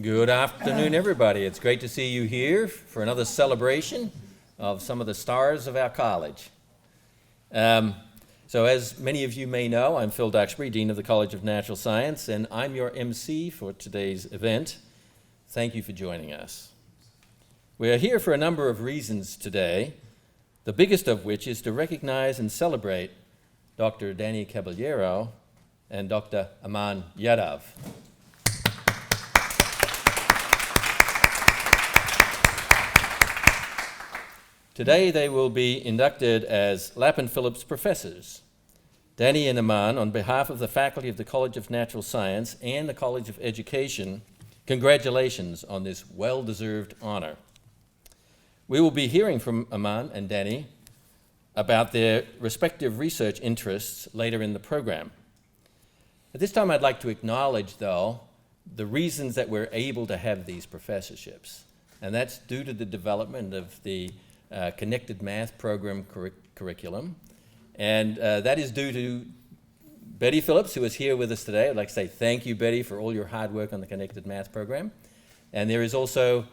Good afternoon, everybody. It's great to see you here for another celebration of some of the stars of our college. So as many of you may know, I'm Phil Duxbury, Dean of the College of Natural Science, and I'm your MC for today's event. Thank you for joining us. We are here for a number of reasons today, the biggest of which is to recognize and celebrate Dr. Danny Caballero and Dr. Aman Yadav. Today they will be inducted as Lappan-Phillips Professors. Danny and Aman, on behalf of the faculty of the College of Natural Science and the College of Education, congratulations on this well-deserved honor. We will be hearing from Aman and Danny about their respective research interests later in the program. At this time, I'd like to acknowledge, though, the reasons that we're able to have these professorships, and that's due to the development of the Connected Math program curriculum, and that is due to Betty Phillips, who is here with us today. I'd like to say thank you, Betty, for all your hard work on the Connected Math program. And there is also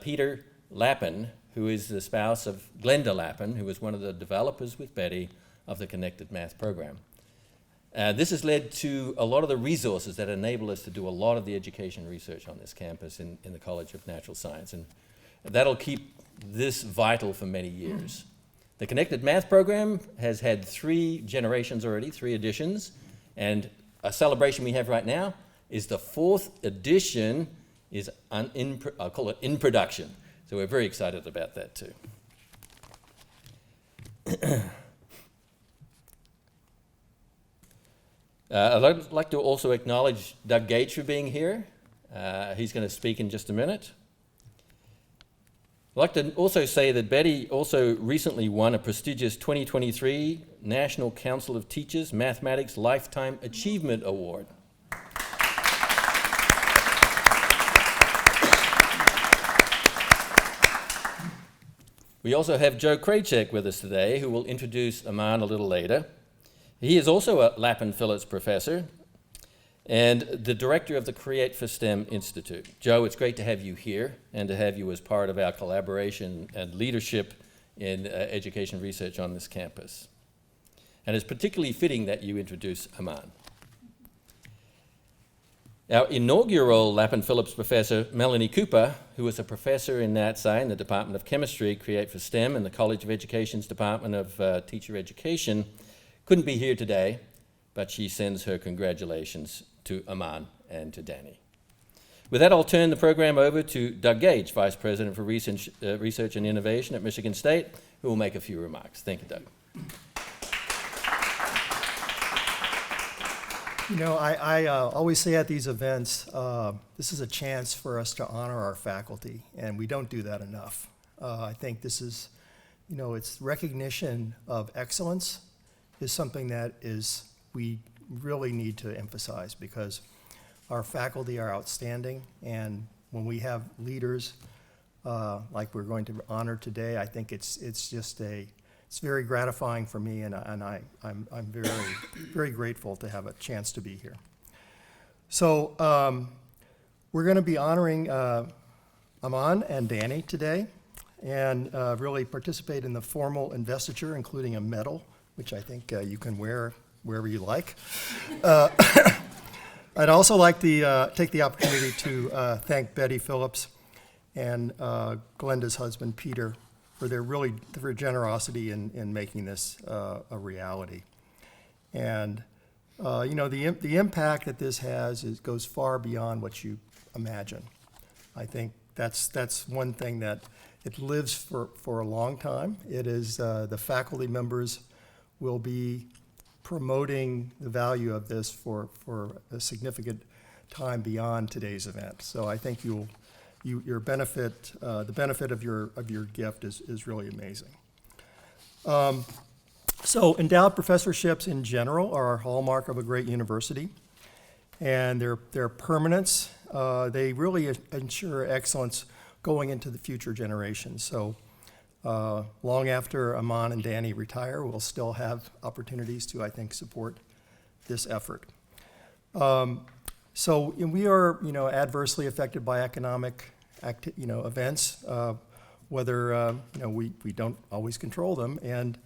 Peter Lappan, who is the spouse of Glenda Lappan, who was one of the developers with Betty of the Connected Math program. This has led to a lot of the resources that enable us to do a lot of the education research on this campus in the College of Natural Science, and that'll keep this vital for many years. The Connected Math program has had 3 generations already, 3 editions, and a celebration we have right now is the 4th edition is I'll call it in production. So we're very excited about that too. I'd like to also acknowledge Doug Gates for being here. He's going to speak in just a minute. I'd like to also say that Betty also recently won a prestigious 2023 National Council of Teachers Mathematics Lifetime Achievement Award. We also have Joe Krajcek with us today, who will introduce Aman a little later. He is also a Lappan-Phillips Professor and the director of the Create for STEM Institute. Joe, it's great to have you here and to have you as part of our collaboration and leadership in education research on this campus. And it's particularly fitting that you introduce Aman. Our inaugural Lappan-Phillips Professor, Melanie Cooper, who is a professor in NatSci in the Department of Chemistry, Create for STEM, and the College of Education's Department of Teacher Education, couldn't be here today, but she sends her congratulations to Aman and to Danny. With that, I'll turn the program over to Doug Gage, Vice President for Research and Innovation at Michigan State, who will make a few remarks. Thank you, Doug. You know, I always say at these events, this is a chance for us to honor our faculty, and we don't do that enough. I think this is, you know, it's recognition of excellence is something that we really need to emphasize, because our faculty are outstanding, and when we have leaders like we're going to honor today, I think it's very gratifying for me, and I'm very, very grateful to have a chance to be here. So we're going to be honoring Aman and Danny today, and really participate in the formal investiture, including a medal, which I think you can wear wherever you like. I'd also like to take the opportunity to thank Betty Phillips and Glenda's husband, Peter, for their generosity in making this a reality. And you know, the impact that this has goes far beyond what you imagine. I think that's one thing that it lives for a long time. It is the faculty members will be promoting the value of this for a significant time beyond today's event. So I think your benefit, the benefit of your gift is really amazing. So endowed professorships in general are a hallmark of a great university, and their permanence, they really ensure excellence going into the future generations. So long after Aman and Danny retire, we'll still have opportunities to, I think, support this effort. So and we are, adversely affected by economic, events, whether, we don't always control them, and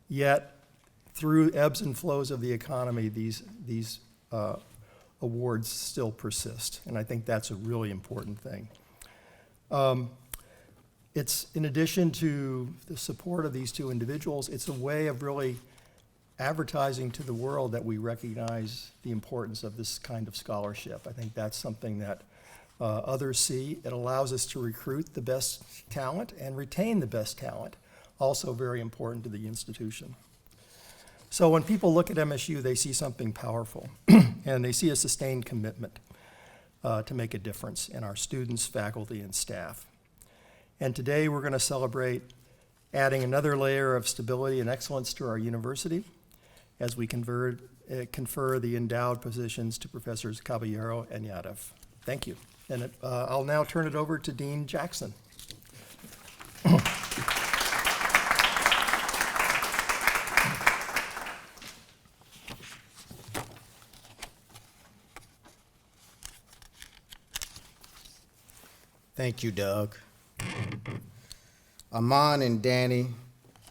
yet through ebbs and flows of the economy, these awards still persist, and I think that's a really important thing. It's, in addition to the support of these two individuals, it's a way of really advertising to the world that we recognize the importance of this kind of scholarship. I think that's something that others see. It allows us to recruit the best talent and retain the best talent, also very important to the institution. So when people look at MSU, they see something powerful, and they see a sustained commitment to make a difference in our students, faculty, and staff. And today we're going to celebrate adding another layer of stability and excellence to our university as we confer the endowed positions to Professors Caballero and Yadav. Thank you. And I'll now turn it over to Dean Jackson. Thank you, Doug. Aman and Danny,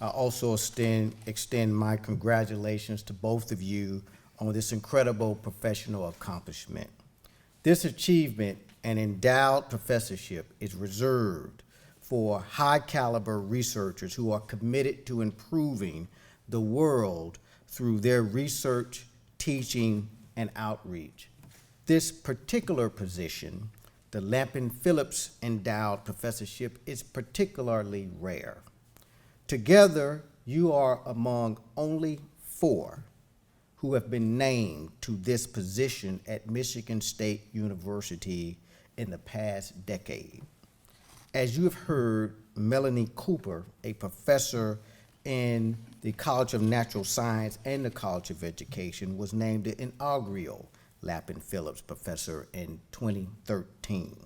I also extend my congratulations to both of you on this incredible professional accomplishment. This achievement, an endowed professorship, is reserved for high-caliber researchers who are committed to improving the world through their research, teaching, and outreach. This particular position, the Lappan-Phillips Endowed Professorship, is particularly rare. Together, you are among only 4 who have been named to this position at Michigan State University in the past decade. As you have heard, Melanie Cooper, a professor in the College of Natural Science and the College of Education, was named the inaugural Lappan-Phillips Professor in 2013.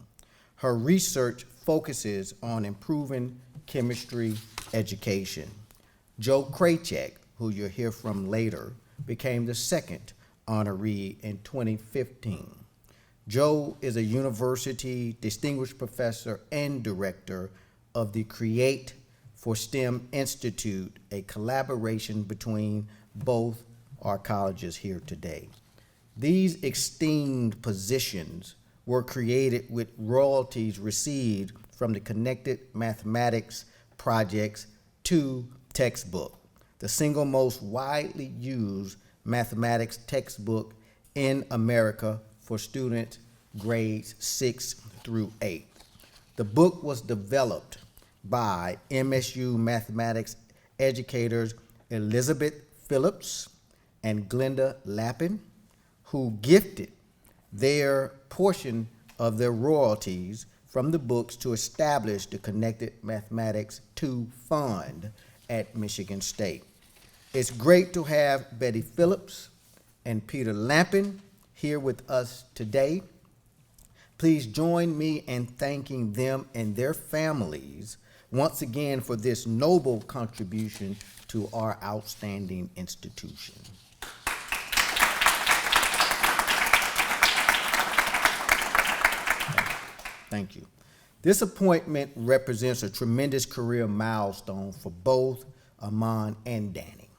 Her research focuses on improving chemistry education. Joe Kraychek, who you'll hear from later, became the second honoree in 2015. Joe is a university distinguished professor and director of the Create for STEM Institute, a collaboration between both our colleges here today. These esteemed positions were created with royalties received from the Connected Mathematics Project's 2 textbook, the single most widely used mathematics textbook in America for students grades 6 through 8. The book was developed by MSU mathematics educators Elizabeth Phillips and Glenda Lappan, who gifted their portion of their royalties from the books to establish the Connected Mathematics 2 Fund at Michigan State. It's great to have Betty Phillips and Peter Lappan here with us today. Please join me in thanking them and their families once again for this noble contribution to our outstanding institution. Thank you. This appointment represents a tremendous career milestone for both Aman and Danny.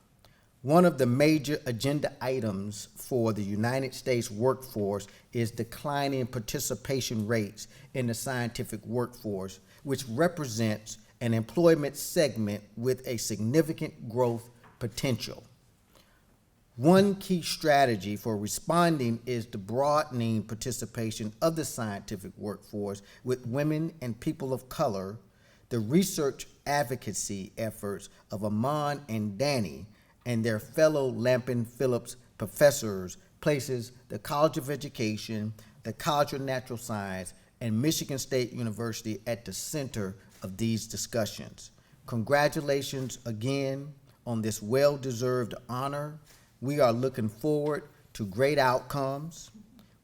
One of the major agenda items for the United States workforce is declining participation rates in the scientific workforce, which represents an employment segment with a significant growth potential. One key strategy for responding is the broadening participation of the scientific workforce with women and people of color. The research advocacy efforts of Aman and Danny and their fellow Lappan-Phillips professors places the College of Education, the College of Natural Science, and Michigan State University at the center of these discussions. Congratulations again on this well-deserved honor. We are looking forward to great outcomes.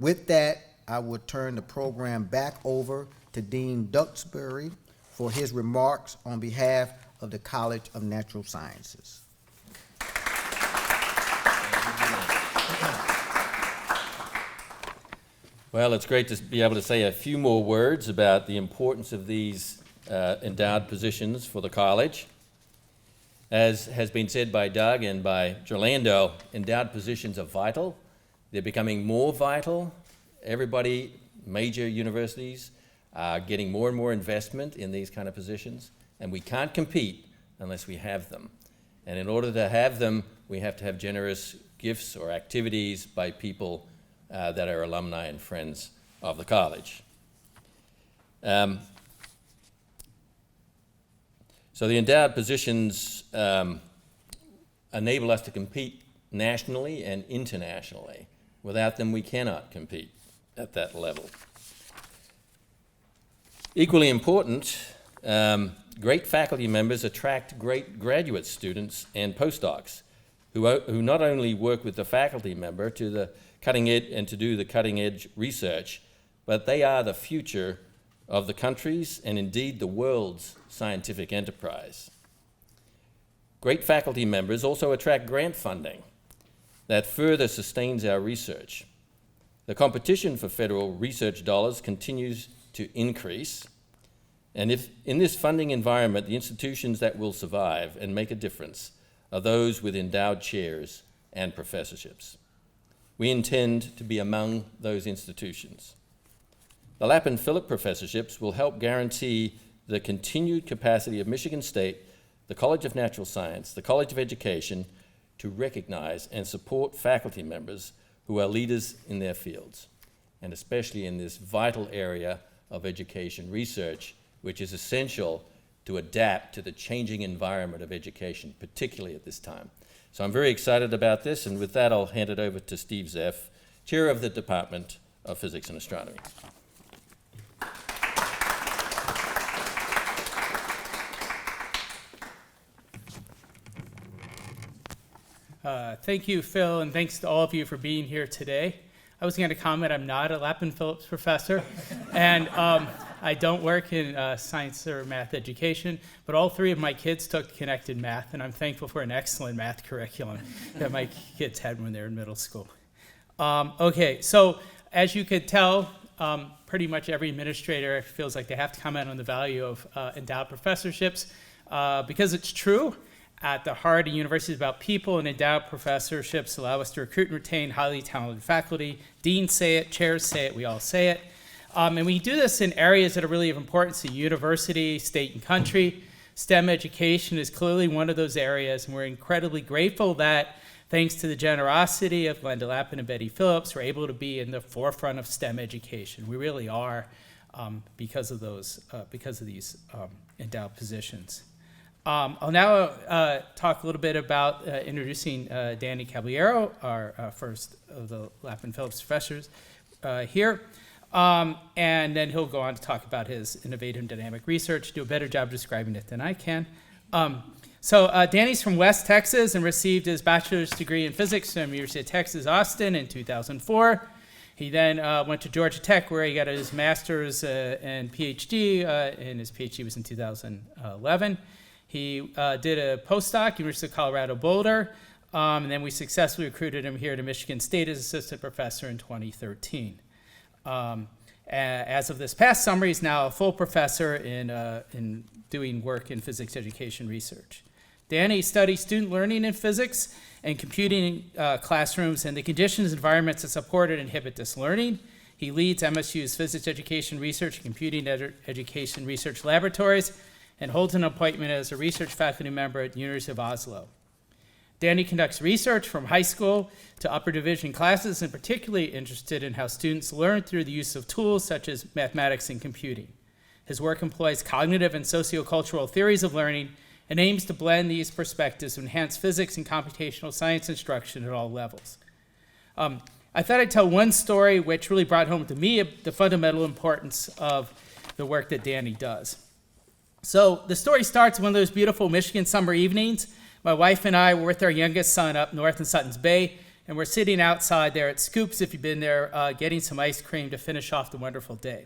With that, I will turn the program back over to Dean Duxbury for his remarks on behalf of the College of Natural Sciences. Well, it's great to be able to say a few more words about the importance of these endowed positions for the college. As has been said by Doug and by Gerlando, endowed positions are vital. They're becoming more vital. Everybody, major universities, are getting more and more investment in these kind of positions, and we can't compete unless we have them. And in order to have them, we have to have generous gifts or activities by people that are alumni and friends of the college. So the endowed positions enable us to compete nationally and internationally. Without them, we cannot compete at that level. Equally important, great faculty members attract great graduate students and postdocs who not only work with the faculty member to the cutting edge and to do the cutting edge research, but they are the future of the country's and indeed the world's scientific enterprise. Great faculty members also attract grant funding that further sustains our research. The competition for federal research dollars continues to increase, and if in this funding environment, the institutions that will survive and make a difference are those with endowed chairs and professorships. We intend to be among those institutions. The Lappan-Phillips professorships will help guarantee the continued capacity of Michigan State, the College of Natural Science, the College of Education, to recognize and support faculty members who are leaders in their fields, and especially in this vital area of education research, which is essential to adapt to the changing environment of education, particularly at this time. So I'm very excited about this, and with that, I'll hand it over to Steve Zeff, Chair of the Department of Physics and Astronomy. Thank you, Phil, and thanks to all of you for being here today. I was going to comment, I'm not a Lappan-Phillips professor, and I don't work in science or math education, but all three of my kids took connected math, and I'm thankful for an excellent math curriculum that my kids had when they were in middle school. Okay, so as you could tell, pretty much every administrator feels like they have to comment on the value of endowed professorships because it's true. At the heart of universities about people, and endowed professorships allow us to recruit and retain highly talented faculty. Deans say it, chairs say it, we all say it. And we do this in areas that are really of importance to university, state, and country. STEM education is clearly one of those areas, and we're incredibly grateful that, thanks to the generosity of Glenda Lappan and Betty Phillips, we're able to be in the forefront of STEM education. We really are because of these endowed positions. I'll now talk a little bit about introducing Danny Caballero, our first of the Lappan-Phillips professors here. And then he'll go on to talk about his innovative dynamic research, do a better job describing it than I can. So Danny's from West Texas and received his bachelor's degree in physics from the University of Texas, Austin in 2004. He then went to Georgia Tech, where he got his master's and Ph.D., and his Ph.D. was in 2011. He did a postdoc, University of Colorado, Boulder, and then we successfully recruited him here to Michigan State as assistant professor in 2013. As of this past summer, he's now a full professor in doing work in physics education research. Danny studies student learning in physics and computing classrooms and the conditions and environments that support and inhibit this learning. He leads MSU's physics education research and computing education research laboratories and holds an appointment as a research faculty member at the University of Oslo. Danny conducts research from high school to upper division classes and particularly interested in how students learn through the use of tools such as mathematics and computing. His work employs cognitive and sociocultural theories of learning and aims to blend these perspectives to enhance physics and computational science instruction at all levels. I thought I'd tell one story which really brought home to me the fundamental importance of the work that Danny does. So the story starts one of those beautiful Michigan summer evenings. My wife and I were with our youngest son up north in Sutton's Bay, and we're sitting outside there at Scoops, if you've been there, getting some ice cream to finish off the wonderful day.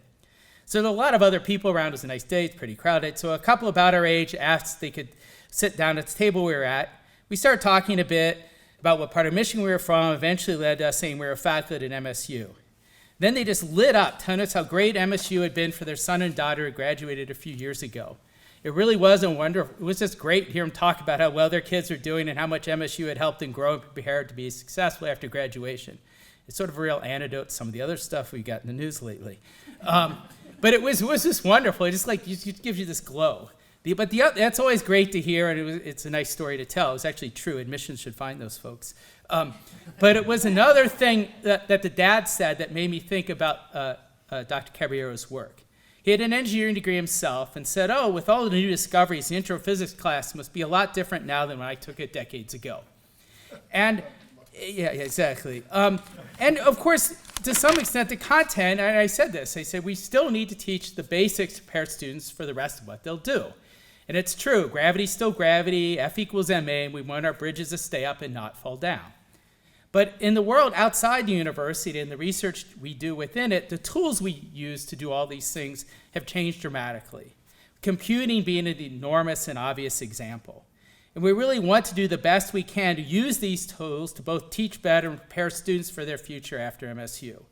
So there are a lot of other people around. It was a nice day, it's pretty crowded. So a couple about our age asked if they could sit down at the table we were at. We started talking a bit about what part of Michigan we were from, eventually led to us saying we were faculty at MSU. Then they just lit up, telling us how great MSU had been for their son and daughter who graduated a few years ago. It really was a wonder. It was just great to hear them talk about how well their kids are doing and how much MSU had helped them grow and prepare to be successful after graduation. It's sort of a real antidote to some of the other stuff we got in the news lately. But it was just wonderful. It just like it gives you this glow. That's always great to hear, and it's a nice story to tell. It was actually true. Admissions should find those folks. But it was another thing that the dad said that made me think about Dr. Caballero's work. He had an engineering degree himself and said, oh, with all the new discoveries, the intro physics class must be a lot different now than when I took it decades ago. And yeah, exactly. And of course, to some extent, the content, and I said this, I said we still need to teach the basics to prepare students for the rest of what they'll do. And it's true, gravity's still gravity, F equals ma, and we want our bridges to stay up and not fall down. But in the world outside the university and the research we do within it, the tools we use to do all these things have changed dramatically. Computing being an enormous and obvious example. And we really want to do the best we can to use these tools to both teach better and prepare students for their future after MSU.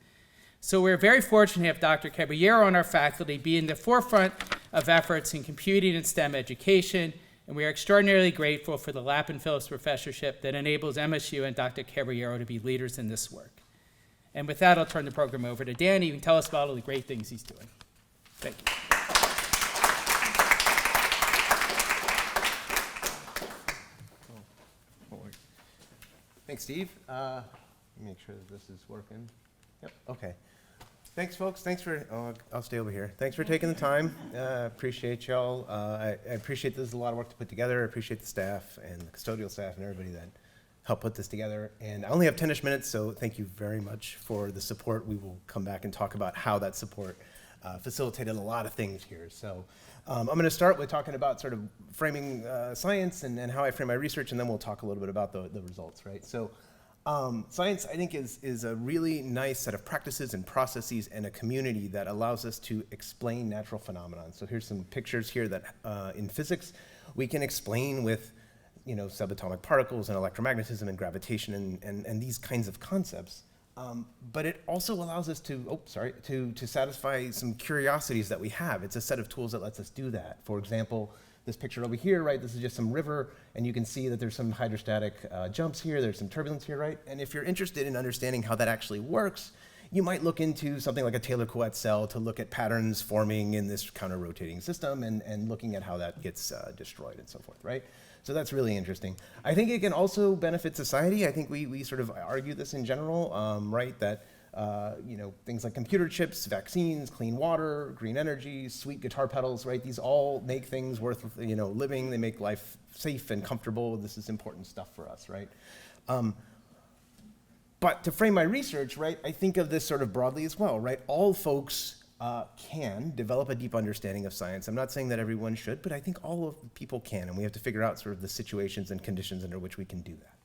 So we're very fortunate to have Dr. Caballero on our faculty be in the forefront of efforts in computing and STEM education, and we are extraordinarily grateful for the Lappan-Phillips Professorship that enables MSU and Dr. Caballero to be leaders in this work. And with that, I'll turn the program over to Danny, who can tell us about all the great things he's doing. Thank you. Thanks, Steve. Let me make sure that this is working. Yep, okay. Thanks, folks. Thanks for, I'll stay over here. Thanks for taking the time. Appreciate y'all. I appreciate this is a lot of work to put together. I appreciate the staff and the custodial staff and everybody that helped put this together. And I only have 10-ish minutes, so thank you very much for the support. We will come back and talk about how that support facilitated a lot of things here. So I'm going to start with talking about sort of framing science and how I frame my research, and then we'll talk a little bit about the results, right? So science, I think, is a really nice set of practices and processes and a community that allows us to explain natural phenomena. So here's some pictures here that in physics we can explain with, subatomic particles and electromagnetism and gravitation and these kinds of concepts. But it also allows us to satisfy some curiosities that we have. It's a set of tools that lets us do that. For example, this picture over here, right, this is just some river, and you can see that there's some hydrostatic jumps here, there's some turbulence here, right? And if you're interested in understanding how that actually works, you might look into something like a Taylor-Couette cell to look at patterns forming in this counter-rotating system and looking at how that gets destroyed and so forth, right? So that's really interesting. I think it can also benefit society. I think we sort of argue this in general, right, that things like computer chips, vaccines, clean water, green energy, sweet guitar pedals, right? These all make things worth, living. They make life safe and comfortable. This is important stuff for us, right? But to frame my research, right, I think of this sort of broadly as well, right? All folks can develop a deep understanding of science. I'm not saying that everyone should, but I think all of people can, and we have to figure out sort of the situations and conditions under which we can do that,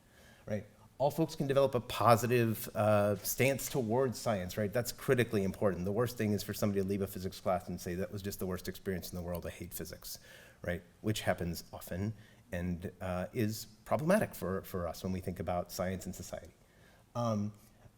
right? All folks can develop a positive stance towards science, right? That's critically important. The worst thing is for somebody to leave a physics class and say, that was just the worst experience in the world, I hate physics, right? Which happens often and is problematic for us when we think about science and society.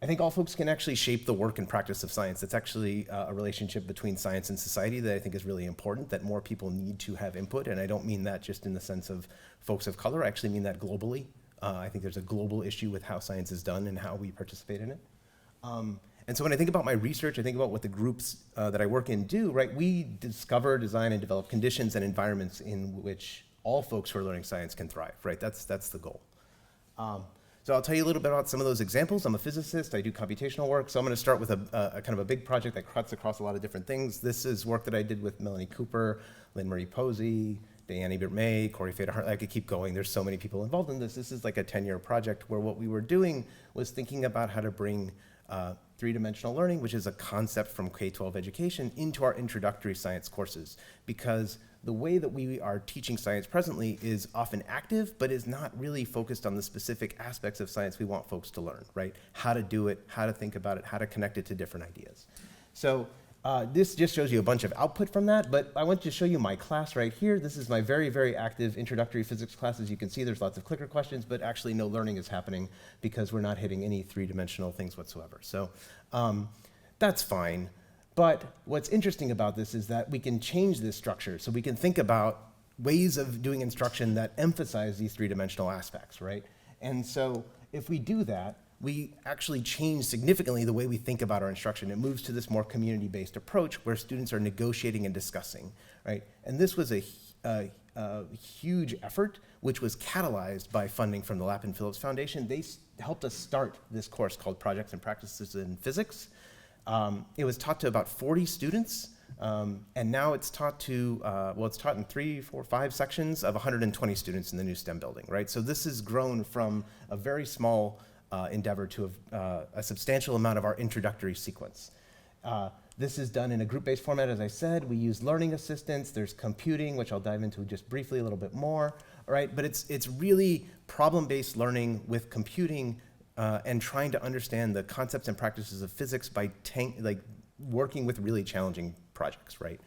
I think all folks can actually shape the work and practice of science. That's actually a relationship between science and society that I think is really important, that more people need to have input, and I don't mean that just in the sense of folks of color, I actually mean that globally. I think there's a global issue with how science is done and how we participate in it. And so when I think about my research, I think about what the groups that I work in do, right? We discover, design, and develop conditions and environments in which all folks who are learning science can thrive, right? That's the goal. So I'll tell you a little bit about some of those examples. I'm a physicist, I do computational work, so I'm gonna start with a kind of a big project that cuts across a lot of different things. This is work that I did with Melanie Cooper, Lynn Marie Posey, Diane Ebert-May, Corey Feder-Hart. I could keep going. There's so many people involved in this. This is like a 10-year project where what we were doing was thinking about how to bring three-dimensional learning, which is a concept from K-12 education, into our introductory science courses. Because the way that we are teaching science presently is often active, but is not really focused on the specific aspects of science we want folks to learn, right? How to do it, how to think about it, how to connect it to different ideas. So this just shows you a bunch of output from that, but I want to show you my class right here. This is my very, very active introductory physics class. As you can see, there's lots of clicker questions, but actually no learning is happening because we're not hitting any three-dimensional things whatsoever. So That's fine. But what's interesting about this is that we can change this structure. So we can think about ways of doing instruction that emphasize these three-dimensional aspects, right? And so if we do that, we actually change significantly the way we think about our instruction. It moves to this more community-based approach where students are negotiating and discussing, right? And this was a huge effort, which was catalyzed by funding from the Lappan-Phillips Foundation. They helped us start this course called Projects and Practices in Physics. It was taught to about 40 students, and now it's taught to, it's taught in 3, 4, 5 sections of 120 students in the new STEM building, right? So this has grown from a very small endeavor to a substantial amount of our introductory sequence. This is done in a group-based format, as I said. We use learning assistants. There's computing, which I'll dive into just briefly a little bit more, right? But it's really problem-based learning with computing and trying to understand the concepts and practices of physics by working with really challenging projects, right?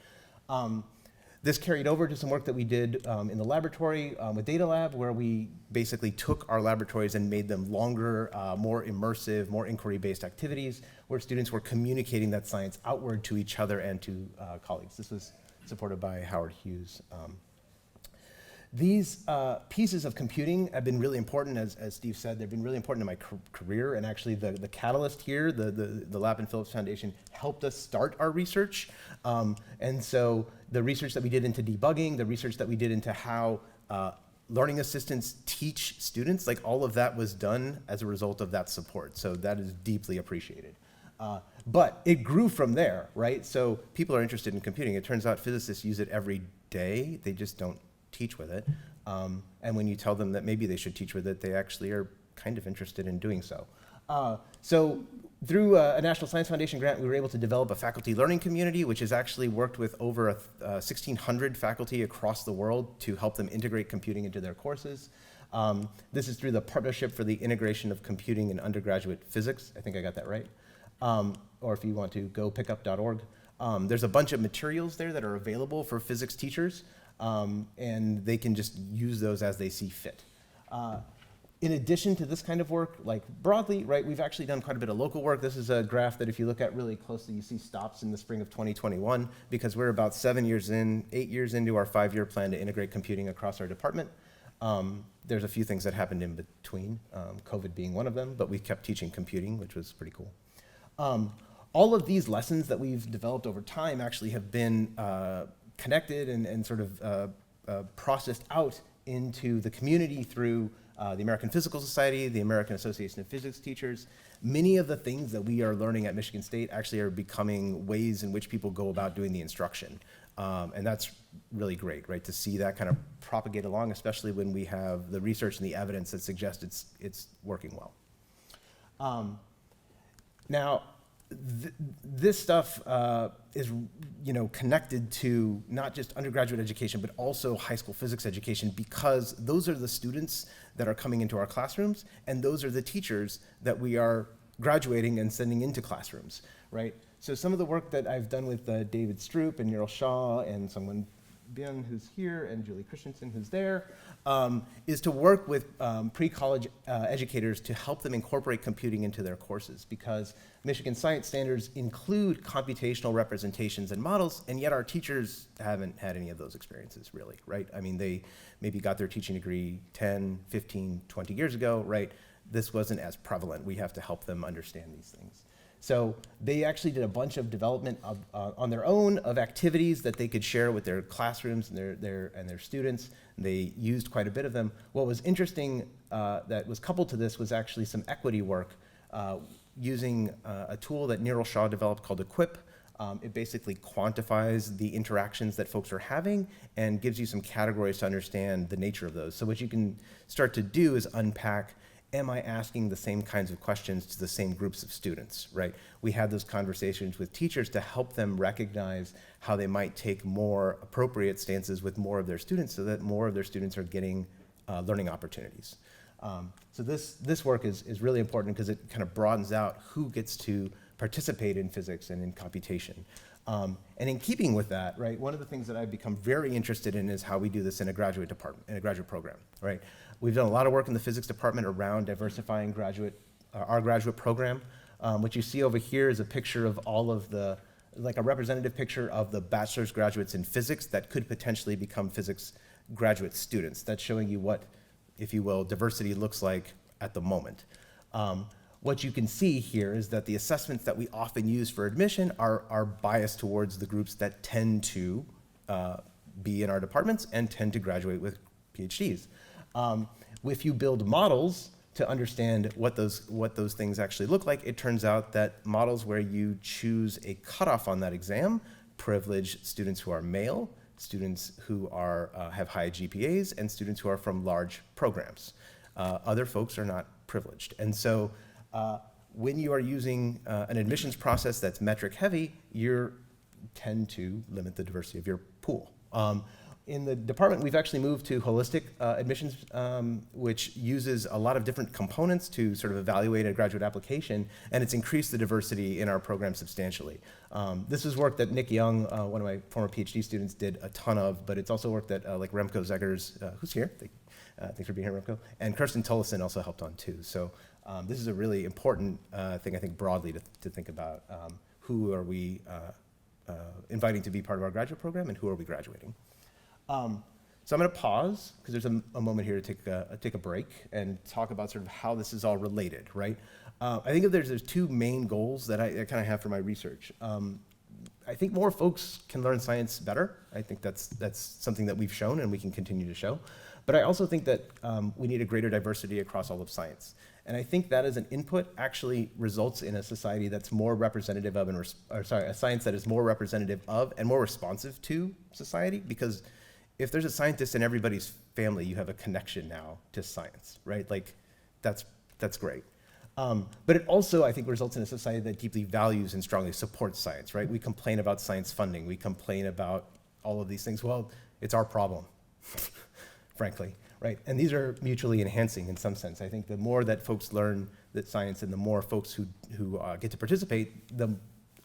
This carried over to some work that we did in the laboratory with Data Lab, where we basically took our laboratories and made them longer, more immersive, more inquiry-based activities, where students were communicating that science outward to each other and to colleagues. This was supported by Howard Hughes. These pieces of computing have been really important, as Steve said. They've been really important in my career, and actually the catalyst here, the Lappan-Phillips Foundation, helped us start our research. And so the research that we did into debugging, the research that we did into how learning assistants teach students, like all of that was done as a result of that support. So that is deeply appreciated. But it grew from there, right? So people are interested in computing. It turns out physicists use it every day. They just don't teach with it. And when you tell them that maybe they should teach with it, they actually are kind of interested in doing so. So through a National Science Foundation grant, we were able to develop a faculty learning community, which has actually worked with over 1,600 faculty across the world to help them integrate computing into their courses. This is through the Partnership for the Integration of Computing in Undergraduate Physics. I think I got that right. Or if you want to, go pickup.org. There's a bunch of materials there that are available for physics teachers. And they can just use those as they see fit. In addition to this kind of work, like broadly, right, we've actually done quite a bit of local work. This is a graph that if you look at really closely, you see stops in the spring of 2021, because we're about 8 years into our 5-year plan to integrate computing across our department. There's a few things that happened in between, COVID being one of them, but we kept teaching computing, which was pretty cool. All of these lessons that we've developed over time actually have been connected and sort of processed out into the community through the American Physical Society, the American Association of Physics Teachers. Many of the things that we are learning at Michigan State actually are becoming ways in which people go about doing the instruction. And that's really great, right, to see that kind of propagate along, especially when we have the research and the evidence that suggests it's working well. Now, this stuff is, connected to not just undergraduate education, but also high school physics education, because those are the students that are coming into our classrooms, and those are the teachers that we are graduating and sending into classrooms, right? So some of the work that I've done with David Stroop and Neeraj Shah and someone, Ben, who's here, and Julie Christensen, who's there, is to work with pre-college educators to help them incorporate computing into their courses, because Michigan science standards include computational representations and models, and yet our teachers haven't had any of those experiences, really, right? I mean, they maybe got their teaching degree 10, 15, 20 years ago, right? This wasn't as prevalent. We have to help them understand these things. So they actually did a bunch of development on their own of activities that they could share with their classrooms and their students. They used quite a bit of them. What was interesting that was coupled to this was actually some equity work using a tool that Neeraj Shah developed called Equip. It basically quantifies the interactions that folks are having and gives you some categories to understand the nature of those. So what you can start to do is unpack, am I asking the same kinds of questions to the same groups of students, right? We had those conversations with teachers to help them recognize how they might take more appropriate stances with more of their students so that more of their students are getting learning opportunities. So this work is really important because it kind of broadens out who gets to participate in physics and in computation. And in keeping with that, right, one of the things that I've become very interested in is how we do this in a graduate department, in a graduate program, right? We've done a lot of work in the physics department around diversifying our graduate program. What you see over here is a picture of all of the, like a representative picture of the bachelor's graduates in physics that could potentially become physics graduate students. That's showing you what, if you will, diversity looks like at the moment. What you can see here is that the assessments that we often use for admission are biased towards the groups that tend to be in our departments and tend to graduate with PhDs. If you build models to understand what those things actually look like, it turns out that models where you choose a cutoff on that exam privilege students who are male, students who are, have high GPAs, and students who are from large programs. Other folks are not privileged. And so when you are using an admissions process that's metric heavy, you tend to limit the diversity of your pool. In the department, we've actually moved to holistic admissions, which uses a lot of different components to sort of evaluate a graduate application, and it's increased the diversity in our program substantially. This is work that Nick Young, one of my former PhD students, did a ton of, but it's also work that like Remco Zeggers, who's here, thanks for being here, Remco, and Kirsten Tullison also helped on too. So this is a really important thing, I think, broadly to think about. Who are we inviting to be part of our graduate program, and who are we graduating? So I'm going to pause because there's a moment here to take a break and talk about sort of how this is all related, right? I think if there's two main goals that I kind of have for my research. I think more folks can learn science better. I think that's something that we've shown and we can continue to show. But I also think that we need a greater diversity across all of science. And I think that as an input actually results in a society that's more representative of, a science that is more representative of and more responsive to society, because if there's a scientist in everybody's family, you have a connection now to science, right? Like, that's great. But it also, I think, results in a society that deeply values and strongly supports science, right? We complain about science funding. We complain about all of these things. Well, it's our problem, frankly, right? And these are mutually enhancing in some sense. I think the more that folks learn that science and the more folks who get to participate, the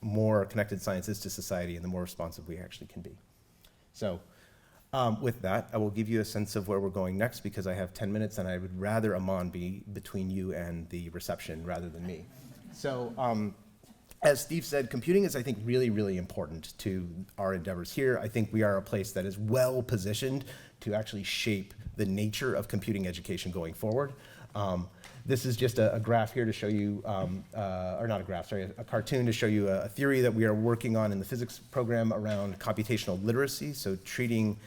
more connected science is to society and the more responsive we actually can be. So, with that, I will give you a sense of where we're going next because I have 10 minutes and I would rather Aman be between you and the reception rather than me. So as Steve said, computing is, I think, really, really important to our endeavors here. I think we are a place that is well positioned to actually shape the nature of computing education going forward. This is just a graph here to show you, or not a graph, sorry, a cartoon to show you a theory that we are working on in the physics program around computational literacy, so treating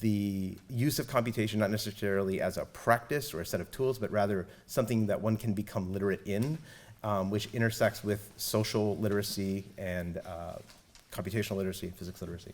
the use of computation not necessarily as a practice or a set of tools, but rather something that one can become literate in, which intersects with social literacy and computational literacy and physics literacy.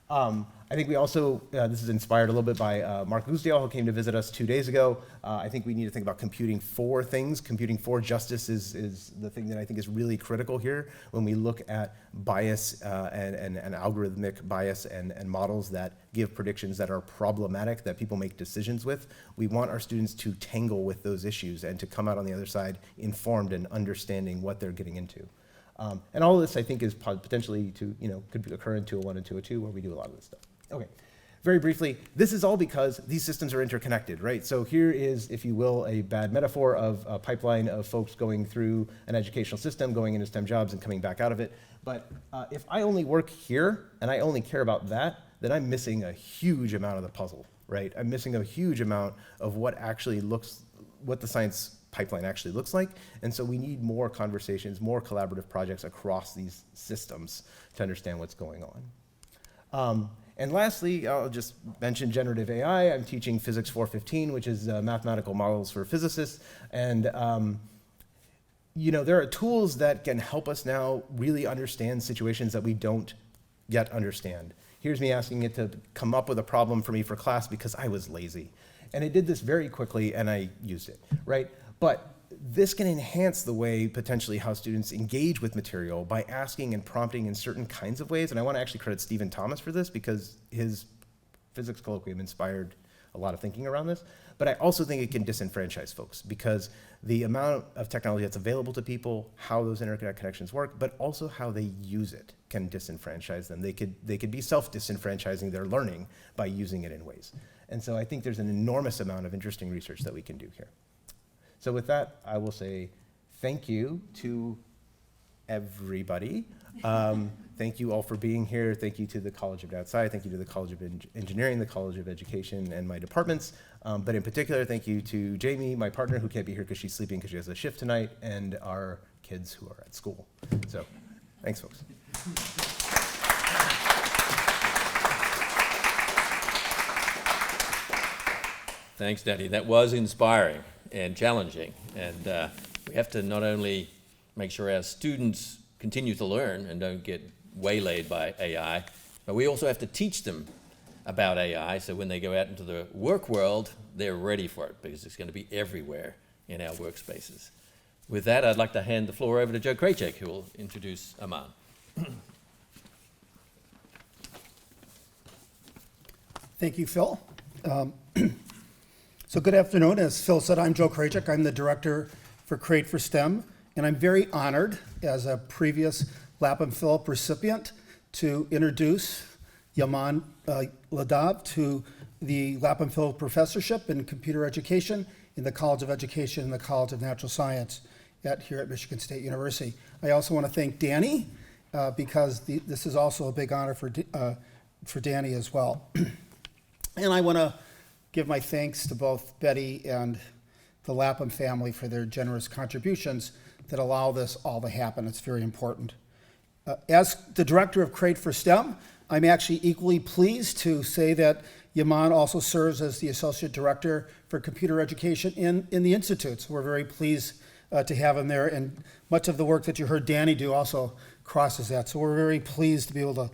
I think we also, this is inspired a little bit by Mark Guzdial, who came to visit us 2 days ago. I think we need to think about computing for things. Computing for justice is the thing that I think is really critical here when we look at bias and algorithmic bias and models that give predictions that are problematic, that people make decisions with. We want our students to tangle with those issues and to come out on the other side informed and understanding what they're getting into. And all of this, I think, is potentially could occur in 201 and 202, where we do a lot of this stuff. Okay, very briefly, this is all because these systems are interconnected, right? So here is, if you will, a bad metaphor of a pipeline of folks going through an educational system, going into STEM jobs and coming back out of it. But if I only work here and I only care about that, then I'm missing a huge amount of the puzzle, right? I'm missing a huge amount of what the science pipeline actually looks like. And so we need more conversations, more collaborative projects across these systems to understand what's going on. And lastly, I'll just mention generative AI. I'm teaching Physics 415, which is mathematical models for physicists. And there are tools that can help us now really understand situations that we don't yet understand. Here's me asking it to come up with a problem for me for class because I was lazy. And it did this very quickly and I used it, right? But this can enhance the way, potentially, how students engage with material by asking and prompting in certain kinds of ways. And I want to actually credit Stephen Thomas for this because his physics colloquium inspired a lot of thinking around this. But I also think it can disenfranchise folks because the amount of technology that's available to people, how those internet connections work, but also how they use it can disenfranchise them. They could be self-disenfranchising their learning by using it in ways. And so I think there's an enormous amount of interesting research that we can do here. So with that, I will say thank you to everybody. Thank you all for being here. Thank you to the College of Outside. Thank you to the College of Engineering, the College of Education, and my departments. But in particular, thank you to Jamie, my partner, who can't be here because she's sleeping because she has a shift tonight, and our kids who are at school. So, thanks, folks. Thanks, Danny. That was inspiring and challenging. And we have to not only make sure our students continue to learn and don't get waylaid by AI, but we also have to teach them about AI so when they go out into the work world, they're ready for it because it's going to be everywhere in our workspaces. With that, I'd like to hand the floor over to Joe Krajcek, who will introduce Aman. Thank you, Phil. So good afternoon. As Phil said, I'm Joe Krajcek. I'm the director for Create for STEM, and I'm very honored as a previous Lappan-Phillips recipient to introduce Aman Yadav to the Lappan-Phillips Professorship in Computer Education in the College of Education and the College of Natural Science here at Michigan State University. I also want to thank Danny because this is also a big honor for Danny as well. And I want to give my thanks to both Betty and the Lapham family for their generous contributions that allow this all to happen. It's very important. As the director of Create for STEM, I'm actually equally pleased to say that Aman also serves as the associate director for computer education in the institutes. We're very pleased to have him there, and much of the work that you heard Danny do also crosses that. So we're very pleased to be able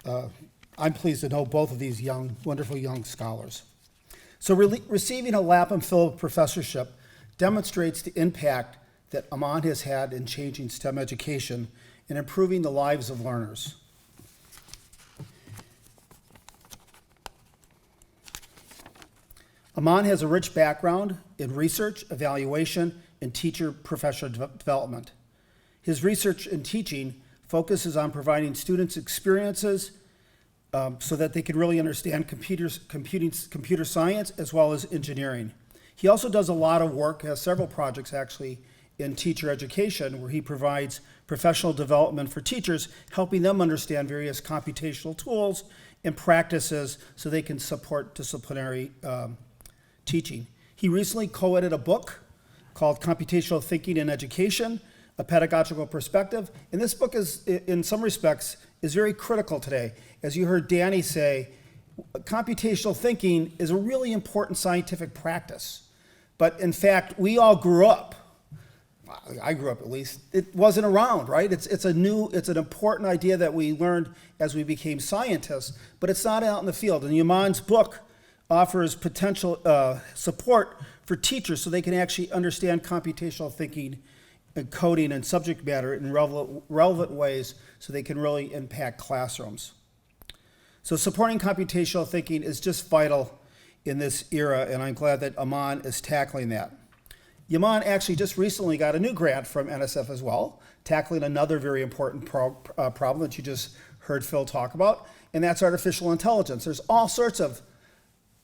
to, I'm pleased to know both of these wonderful young scholars. So receiving a Lappan-Phillips professorship demonstrates the impact that Aman has had in changing STEM education and improving the lives of learners. Aman has a rich background in research, evaluation, and teacher professional development. His research and teaching focuses on providing students experiences so that they can really understand computer science as well as engineering. He also does a lot of work, has several projects actually, in teacher education where he provides professional development for teachers, helping them understand various computational tools and practices so they can support disciplinary teaching. He recently co-edited a book called Computational Thinking in Education, A Pedagogical Perspective. And this book is, in some respects, is very critical today. As you heard Danny say, computational thinking is a really important scientific practice. But in fact, we all grew up, I grew up at least, it wasn't around, right? It's an important idea that we learned as we became scientists, but it's not out in the field. And Aman's book offers potential support for teachers so they can actually understand computational thinking and coding and subject matter in relevant ways so they can really impact classrooms. So supporting computational thinking is just vital in this era, and I'm glad that Aman is tackling that. Aman actually just recently got a new grant from NSF as well, tackling another very important problem that you just heard Phil talk about, and that's artificial intelligence. There's all sorts of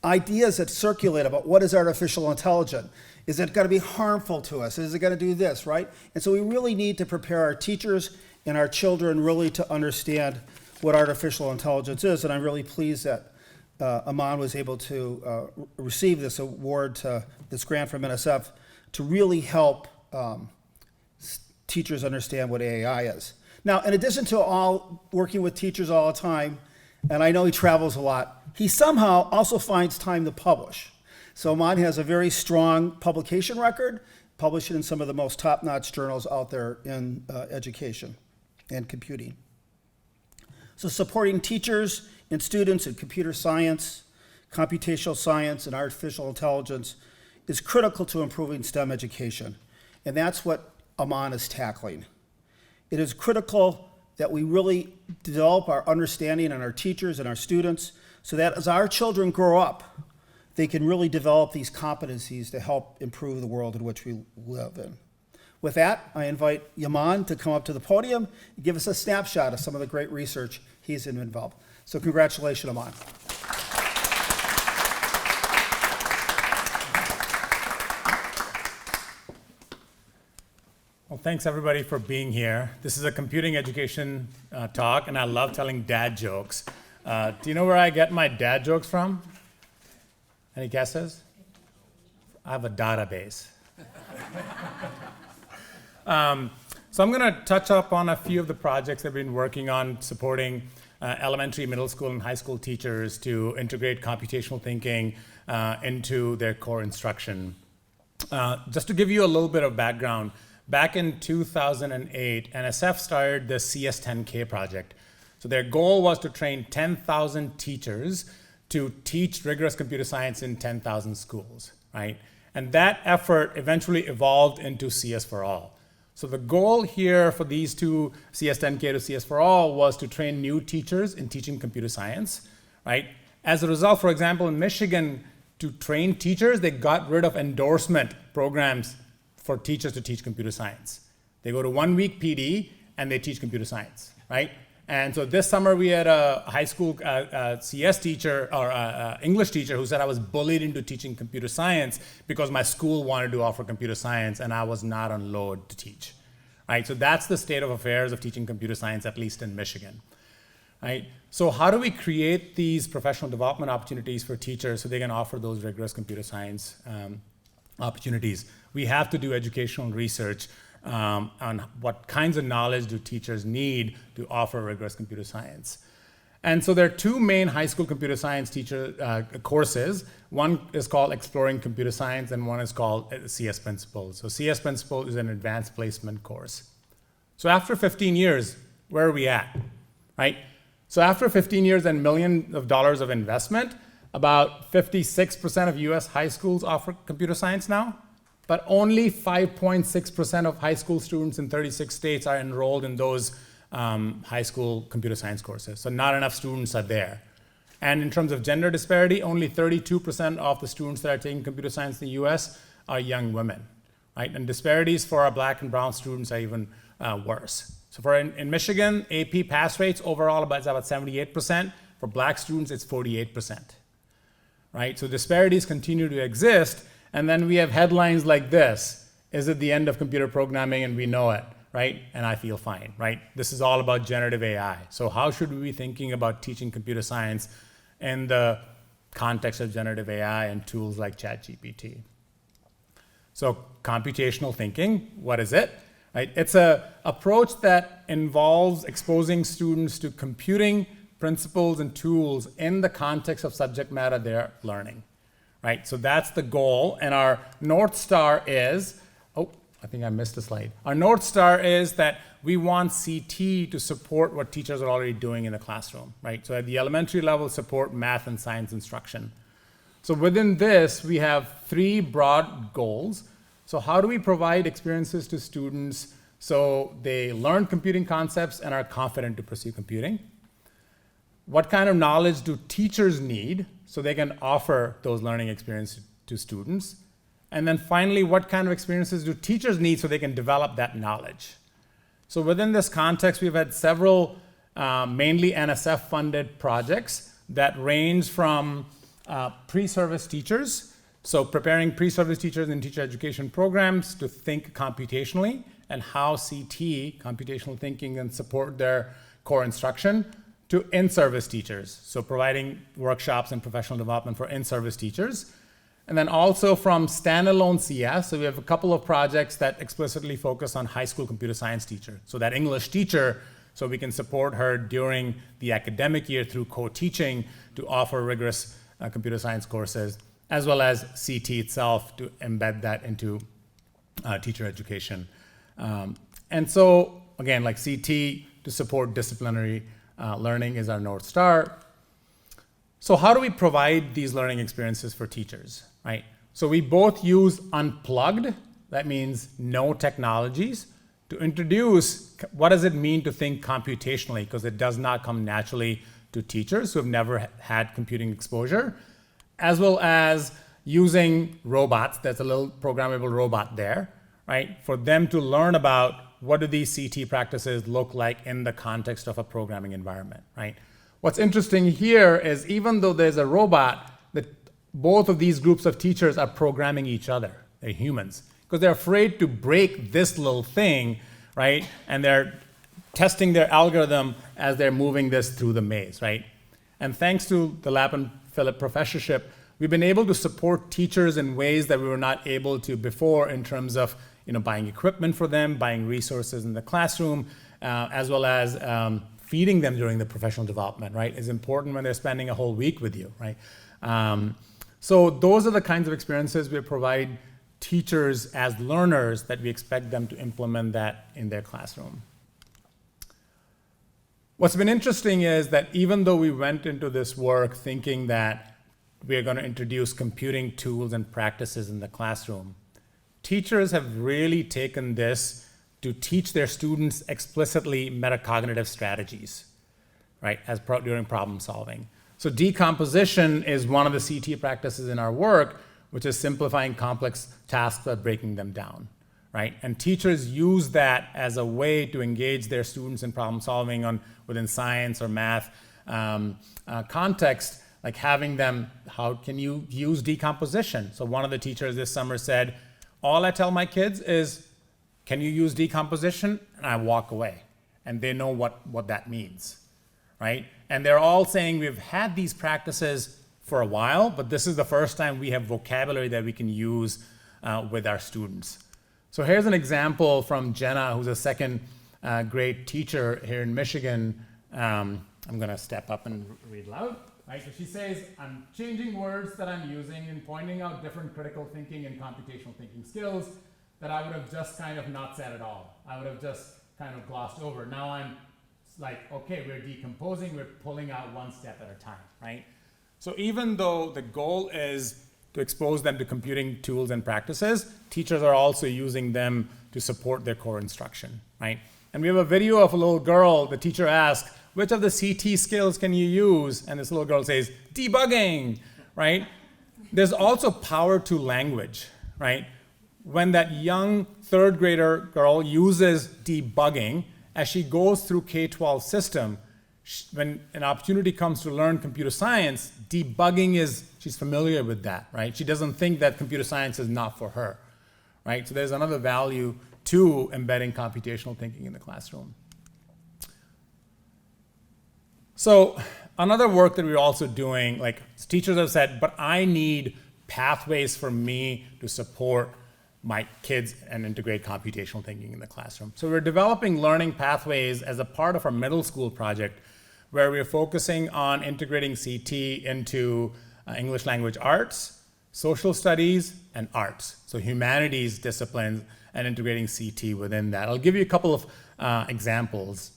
ideas that circulate about what is artificial intelligence. Is it going to be harmful to us? Is it going to do this, right? And so we really need to prepare our teachers and our children really to understand what artificial intelligence is, and I'm really pleased that Aman was able to receive this award, this grant from NSF, to really help teachers understand what AI is. Now, in addition to all working with teachers all the time, and I know he travels a lot, he somehow also finds time to publish. So Aman has a very strong publication record, published in some of the most top-notch journals out there in education and computing. So supporting teachers and students in computer science, computational science, and artificial intelligence is critical to improving STEM education. And that's what Aman is tackling. It is critical that we really develop our understanding in our teachers and our students so that as our children grow up, they can really develop these competencies to help improve the world in which we live in. With that, I invite Aman to come up to the podium and give us a snapshot of some of the great research he's involved. So congratulations, Aman. Well, Thanks everybody for being here. This is a computing education talk, and I love telling dad jokes. Do you know where I get my dad jokes from? Any guesses? I have a database. So I'm going to touch up on a few of the projects I've been working on supporting elementary, middle school, and high school teachers to integrate computational thinking into their core instruction. Just to give you a little bit of background, back in 2008, NSF started the CS10K project. So their goal was to train 10,000 teachers to teach rigorous computer science in 10,000 schools, right? And that effort eventually evolved into CS for All. So the goal here for these two, CS10K to CS for All, was to train new teachers in teaching computer science, right? As a result, for example, in Michigan, to train teachers, they got rid of endorsement programs for teachers to teach computer science. They go to 1 week PD and they teach computer science, right? And so this summer we had a high school CS teacher or English teacher who said I was bullied into teaching computer science because my school wanted to offer computer science and I was not on load to teach, right? So that's the state of affairs of teaching computer science, at least in Michigan, right? So how do we create these professional development opportunities for teachers so they can offer those rigorous computer science opportunities? We have to do educational research on what kinds of knowledge do teachers need to offer rigorous computer science. And so there are two main high school computer science teacher courses. One is called Exploring Computer Science and one is called CS Principles. So CS Principles is an advanced placement course. So after 15 years, where are we at, right? So after 15 years and millions of dollars of investment, about 56% of US high schools offer computer science now, but only 5.6% of high school students in 36 states are enrolled in those high school computer science courses. So not enough students are there. And in terms of gender disparity, only 32% of the students that are taking computer science in the US are young women, right? And disparities for our Black and brown students are even worse. So in Michigan, AP pass rates overall is about 78%. For Black students, it's 48%, right? So disparities continue to exist. And then we have headlines like this: is it the end of computer programming and we know it, right? And I feel fine, right? This is all about generative AI. So how should we be thinking about teaching computer science in the context of generative AI and tools like ChatGPT? So computational thinking, what is it? Right? It's an approach that involves exposing students to computing principles and tools in the context of subject matter they're learning. Right? So that's the goal. And our North Star is, I think I missed a slide. Our North Star is that we want CT to support what teachers are already doing in the classroom, right? So at the elementary level, support math and science instruction. So within this, we have three broad goals. So how do we provide experiences to students so they learn computing concepts and are confident to pursue computing? What kind of knowledge do teachers need so they can offer those learning experiences to students? And then finally, what kind of experiences do teachers need so they can develop that knowledge? So within this context, we've had several mainly NSF-funded projects that range from pre-service teachers, so preparing pre-service teachers in teacher education programs to think computationally and how CT, computational thinking, can support their core instruction, to in-service teachers, so providing workshops and professional development for in-service teachers. And then also from standalone CS, so we have a couple of projects that explicitly focus on high school computer science teacher. So that English teacher, so we can support her during the academic year through co-teaching to offer rigorous computer science courses, as well as CT itself to embed that into teacher education. And so again, like CT to support disciplinary learning is our North Star. So how do we provide these learning experiences for teachers, right? So we both use unplugged, that means no technologies, to introduce what does it mean to think computationally, because it does not come naturally to teachers who have never had computing exposure, as well as using robots. There's a little programmable robot there, right? For them to learn about what do these CT practices look like in the context of a programming environment, right? What's interesting here is even though there's a robot, that both of these groups of teachers are programming each other. They're humans. because they're afraid to break this little thing, right? And they're testing their algorithm as they're moving this through the maze, right? And thanks to the Lappan-Phillips Professorship, we've been able to support teachers in ways that we were not able to before in terms of buying equipment for them, buying resources in the classroom, as well as feeding them during the professional development, right? Is important when they're spending a whole week with you, right? So those are the kinds of experiences we provide teachers as learners that we expect them to implement that in their classroom. What's been interesting is that even though we went into this work thinking that we're going to introduce computing tools and practices in the classroom, teachers have really taken this to teach their students explicitly metacognitive strategies, right, during problem solving. So decomposition is one of the CT practices in our work, which is simplifying complex tasks by breaking them down, right? And teachers use that as a way to engage their students in problem solving within science or math context, like having them, how can you use decomposition? So one of the teachers this summer said, all I tell my kids is, can you use decomposition? And I walk away. And they know what that means, right? And they're all saying we've had these practices for a while, but this is the first time we have vocabulary that we can use with our students. So here's an example from Jenna, who's a second grade teacher here in Michigan. I'm gonna step up and read loud. Right, so she says, I'm changing words that I'm using and pointing out different critical thinking and computational thinking skills that I would have just kind of not said at all. I would have just kind of glossed over. Now I'm like, okay, we're decomposing, we're pulling out one step at a time, right? So even though the goal is to expose them to computing tools and practices, teachers are also using them to support their core instruction, right? And we have a video of a little girl, the teacher asked, which of the CT skills can you use? And this little girl says, debugging, right? There's also power to language, right? When that young third grader girl uses debugging, as she goes through K-12 system, when an opportunity comes to learn computer science, debugging she's familiar with that, right? She doesn't think that computer science is not for her, right? So there's another value to embedding computational thinking in the classroom. So another work that we're also doing, like teachers have said, but I need pathways for me to support my kids and integrate computational thinking in the classroom. So we're developing learning pathways as a part of our middle school project, where we're focusing on integrating CT into English language arts, social studies, and arts. So humanities disciplines and integrating CT within that. I'll give you a couple of examples.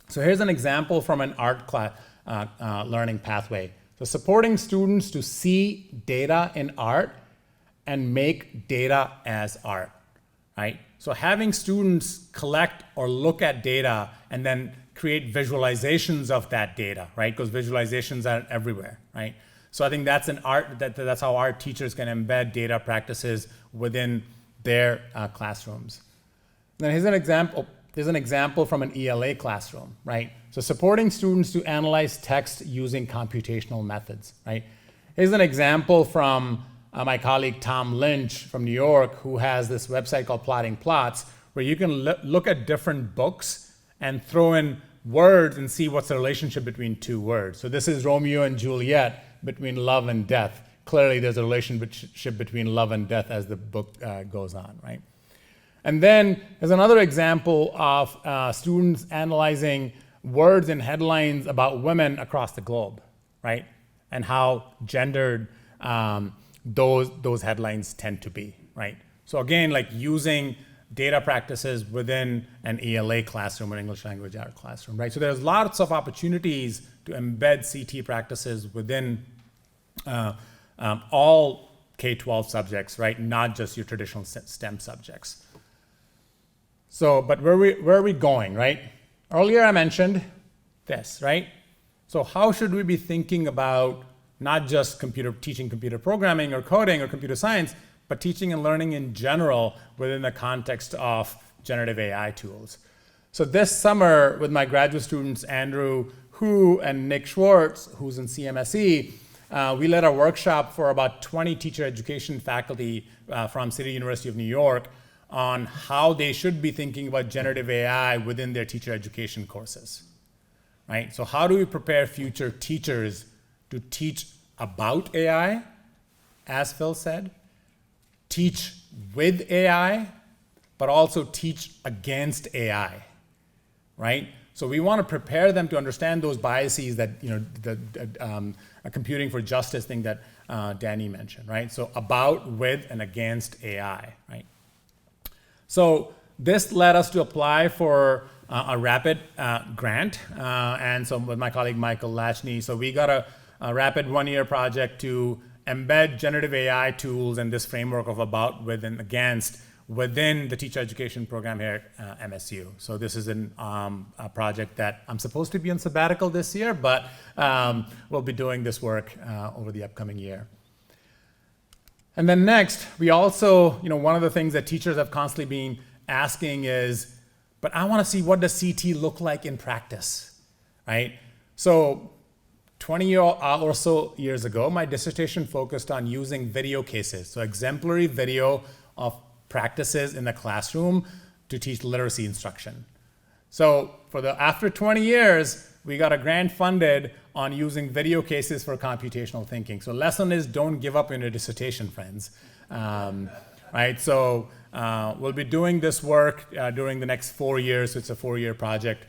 So here's an example from an art class learning pathway. So supporting students to see data in art and make data as art, right? So having students collect or look at data and then create visualizations of that data, right? Because visualizations are everywhere, right? So I think that's an art, that's how art teachers can embed data practices within their classrooms. Then here's an example. There's an example from an ELA classroom, right? So supporting students to analyze text using computational methods, right? Here's an example from my colleague Tom Lynch from New York, who has this website called Plotting Plots, where you can look at different books and throw in words and see what's the relationship between two words. So this is Romeo and Juliet between love and death. Clearly there's a relationship between love and death as the book goes on, right? And then there's another example of students analyzing words and headlines about women across the globe, right? And how gendered those headlines tend to be, right? So again, like using data practices within an ELA classroom or English language art classroom, right? So there's lots of opportunities to embed CT practices within all K-12 subjects, right? Not just your traditional STEM subjects. So, but where are we going, right? Earlier I mentioned this, right? So how should we be thinking about not just teaching computer programming or coding or computer science, but teaching and learning in general within the context of generative AI tools? So this summer with my graduate students, Andrew Hu and Nick Schwartz, who's in CMSE, we led a workshop for about 20 teacher education faculty from City University of New York on how they should be thinking about generative AI within their teacher education courses, right? So how do we prepare future teachers to teach about AI, as Phil said, teach with AI, but also teach against AI, right? So we want to prepare them to understand those biases that, a computing for justice thing that Danny mentioned, right? So about, with, and against AI, right? So this led us to apply for a rapid grant, and so with my colleague Michael Lachney, so we got a rapid one-year project to embed generative AI tools and this framework of about, with, and against within the teacher education program here at MSU. So this is a project that I'm supposed to be on sabbatical this year, but we'll be doing this work over the upcoming year. And then next, we also, one of the things that teachers have constantly been asking is, but I want to see what does CT look like in practice, right? So 20 or so years ago, my dissertation focused on using video cases, so exemplary video of practices in the classroom to teach literacy instruction. So after 20 years, we got a grant funded on using video cases for computational thinking. So lesson is don't give up in your dissertation, friends. Right? So we'll be doing this work during the next 4 years. So it's a 4-year project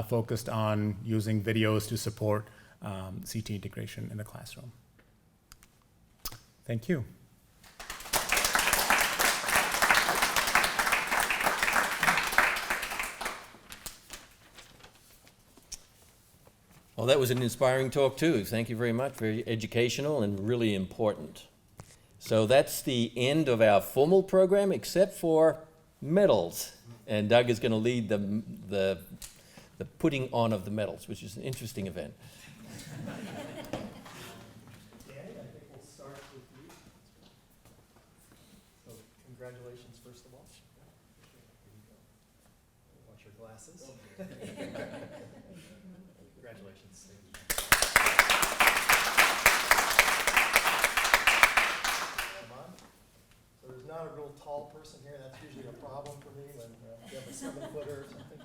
focused on using videos to support CT integration in the classroom. Thank you. Well, that was an inspiring talk too. Thank you very much. Very educational and really important. So that's the end of our formal program, except for medals. And Doug is going to lead the putting on of the medals, which is an interesting event. Danny, I think we'll start with you. So congratulations, first of all. Here you go. Watch your glasses. Congratulations. Aman? So there's not a real tall person here. That's usually a problem for me when you have a 7-footer or something.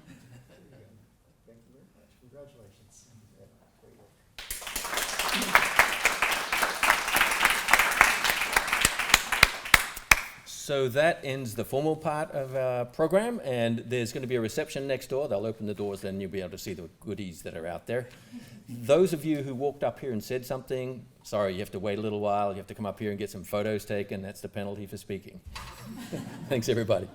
There you go. Thank you very much. Congratulations. Yeah, great work. So that ends the formal part of our program, and there's going to be a reception next door. They'll open the doors, then you'll be able to see the goodies that are out there. Those of you who walked up here and said something, sorry, you have to wait a little while. You have to come up here and get some photos taken. That's the penalty for speaking. Thanks, everybody.